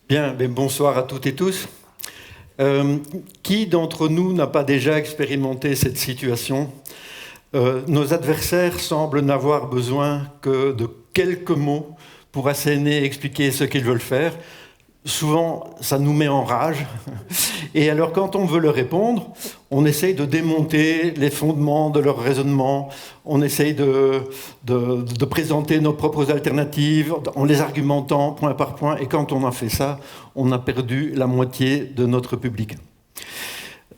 Bien, bonsoir à toutes et tous. Qui d'entre nous n'a pas déjà expérimenté cette situation ? Nos adversaires semblent n'avoir besoin que de quelques mots pour asséner et expliquer ce qu'ils veulent faire. Souvent, ça nous met en rage. Et alors, quand on veut leur répondre, on essaye de démonter les fondements de leur raisonnement, on essaye de présenter nos propres alternatives en les argumentant point par point. Et quand on a fait ça, on a perdu la moitié de notre public.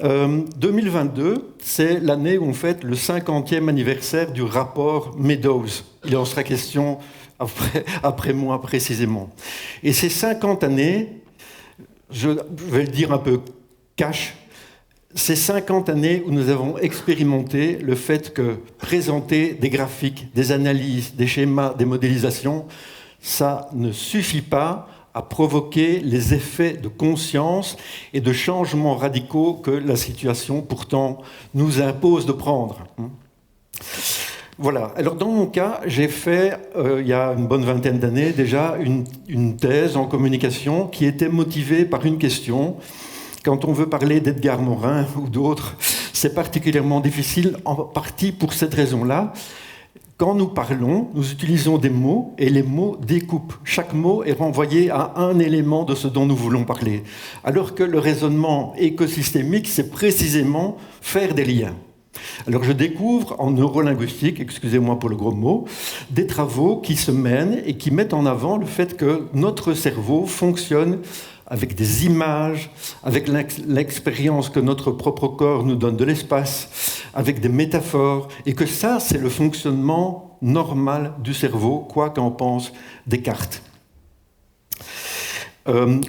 2022, c'est l'année où on fête le 50e anniversaire du rapport Meadows. Il en sera question après moi précisément. Et ces 50 années, je vais le dire un peu cash, ces 50 années où nous avons expérimenté le fait que présenter des graphiques, des analyses, des schémas, des modélisations, ça ne suffit pas à provoquer les effets de conscience et de changements radicaux que la situation pourtant nous impose de prendre. Voilà. Alors dans mon cas, j'ai fait, il y a une bonne vingtaine d'années déjà, une thèse en communication qui était motivée par une question. Quand on veut parler d'Edgar Morin ou d'autres, c'est particulièrement difficile, en partie pour cette raison-là. Quand nous parlons, nous utilisons des mots et les mots découpent. Chaque mot est renvoyé à un élément de ce dont nous voulons parler. Alors que le raisonnement écosystémique, c'est précisément faire des liens. Alors je découvre en neurolinguistique, excusez-moi pour le gros mot, des travaux qui se mènent et qui mettent en avant le fait que notre cerveau fonctionne avec des images, avec l'expérience que notre propre corps nous donne de l'espace, avec des métaphores, et que ça, c'est le fonctionnement normal du cerveau, quoi qu'en pense Descartes.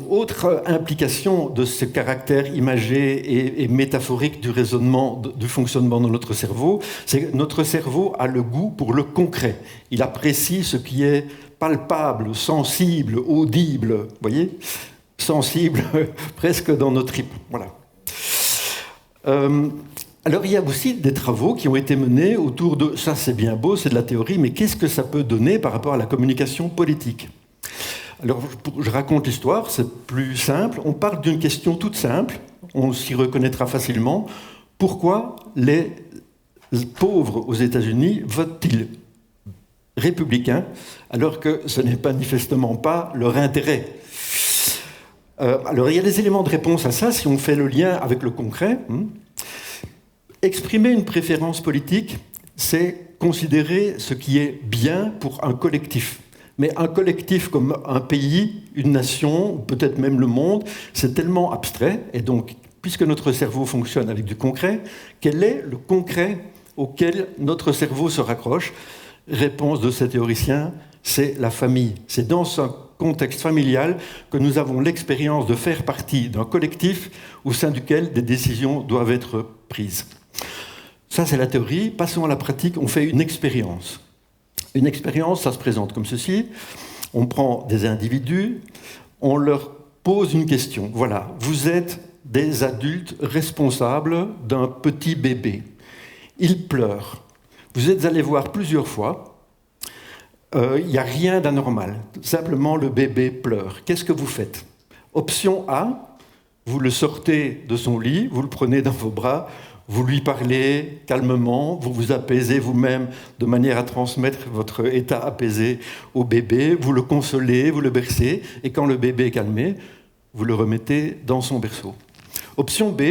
Autre implication de ce caractère imagé et métaphorique du raisonnement, du fonctionnement de notre cerveau, c'est que notre cerveau a le goût pour le concret. Il apprécie ce qui est palpable, sensible, audible, vous voyez ? Sensible presque dans nos tripes. Voilà. Alors il y a aussi des travaux qui ont été menés autour de, ça c'est bien beau, c'est de la théorie, mais qu'est-ce que ça peut donner par rapport à la communication politique ? Alors, je raconte l'histoire, c'est plus simple. On parle d'une question toute simple, on s'y reconnaîtra facilement. Pourquoi les pauvres aux États-Unis votent-ils républicains alors que ce n'est manifestement pas leur intérêt ? Alors, il y a des éléments de réponse à ça, si on fait le lien avec le concret. Exprimer une préférence politique, c'est considérer ce qui est bien pour un collectif. Mais un collectif comme un pays, une nation, peut-être même le monde, c'est tellement abstrait. Et donc, puisque notre cerveau fonctionne avec du concret, quel est le concret auquel notre cerveau se raccroche ? Réponse de ces théoriciens, c'est la famille. C'est dans ce contexte familial que nous avons l'expérience de faire partie d'un collectif au sein duquel des décisions doivent être prises. Ça, c'est la théorie. Passons à la pratique. On fait une expérience. Une expérience, ça se présente comme ceci. On prend des individus, on leur pose une question. Voilà, vous êtes des adultes responsables d'un petit bébé. Il pleure. Vous êtes allés voir plusieurs fois. Il n'y a rien d'anormal. Simplement, le bébé pleure. Qu'est-ce que vous faites ? Option A, vous le sortez de son lit, vous le prenez dans vos bras, vous lui parlez calmement, vous vous apaisez vous-même de manière à transmettre votre état apaisé au bébé, vous le consolez, vous le bercez, et quand le bébé est calmé, vous le remettez dans son berceau. Option B,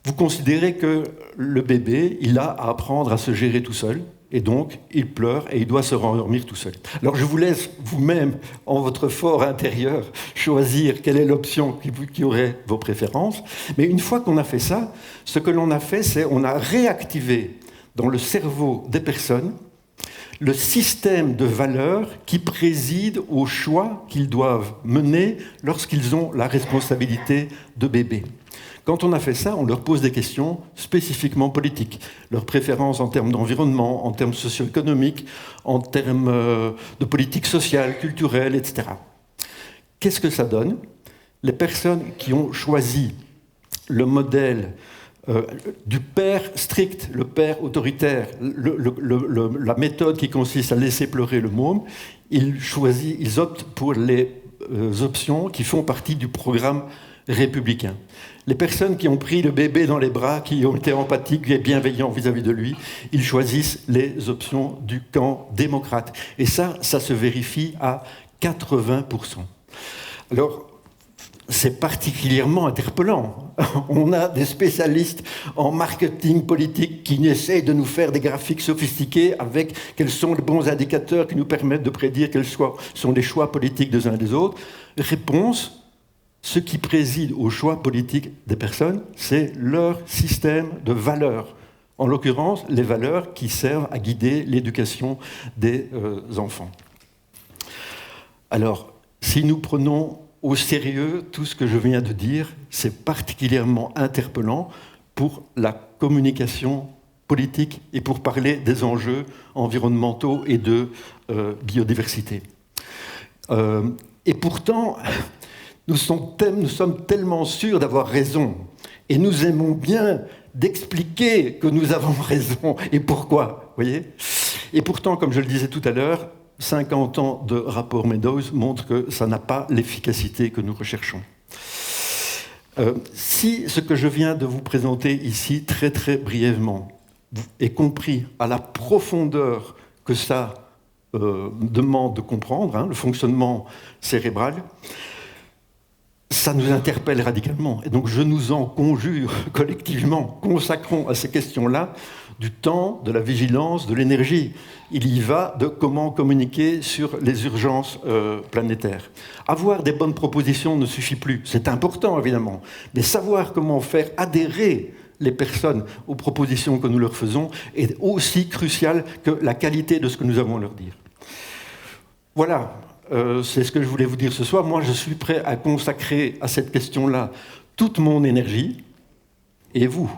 vous considérez que le bébé, il a à apprendre à se gérer tout seul, et donc il pleure et il doit se rendormir tout seul. Alors je vous laisse vous-même, en votre fort intérieur, choisir quelle est l'option qui aurait vos préférences. Mais une fois qu'on a fait ça, ce que l'on a fait, c'est on a réactivé dans le cerveau des personnes le système de valeurs qui préside aux choix qu'ils doivent mener lorsqu'ils ont la responsabilité de bébé. Quand on a fait ça, on leur pose des questions spécifiquement politiques. Leurs préférences en termes d'environnement, en termes socio-économiques, en termes de politique sociale, culturelle, etc. Qu'est-ce que ça donne ? Les personnes qui ont choisi le modèle du père strict, le père autoritaire, la méthode qui consiste à laisser pleurer le môme, ils optent pour les options qui font partie du programme républicain. Les personnes qui ont pris le bébé dans les bras, qui ont été empathiques et bienveillants vis-à-vis de lui, ils choisissent les options du camp démocrate. Et ça se vérifie à 80%. Alors, c'est particulièrement interpellant. On a des spécialistes en marketing politique qui essaient de nous faire des graphiques sophistiqués avec quels sont les bons indicateurs qui nous permettent de prédire quels sont les choix politiques des uns et des autres. Réponse, ce qui préside aux choix politiques des personnes, c'est leur système de valeurs. En l'occurrence, les valeurs qui servent à guider l'éducation des enfants. Alors, si nous prenons au sérieux tout ce que je viens de dire, c'est particulièrement interpellant pour la communication politique et pour parler des enjeux environnementaux et de biodiversité. Et pourtant, nous sommes tellement sûrs d'avoir raison et nous aimons bien d'expliquer que nous avons raison et pourquoi, voyez ? Et pourtant, comme je le disais tout à l'heure, 50 ans de rapport Meadows montrent que ça n'a pas l'efficacité que nous recherchons. Si ce que je viens de vous présenter ici, très très brièvement, est compris à la profondeur que ça demande de comprendre, le fonctionnement cérébral, ça nous interpelle radicalement. Et donc je nous en conjure collectivement, consacrons à ces questions-là du temps, de la vigilance, de l'énergie. Il y va de comment communiquer sur les urgences planétaires. Avoir des bonnes propositions ne suffit plus, c'est important évidemment, mais savoir comment faire adhérer les personnes aux propositions que nous leur faisons est aussi crucial que la qualité de ce que nous avons à leur dire. Voilà. C'est ce que je voulais vous dire ce soir. Moi, je suis prêt à consacrer à cette question-là toute mon énergie, et vous ?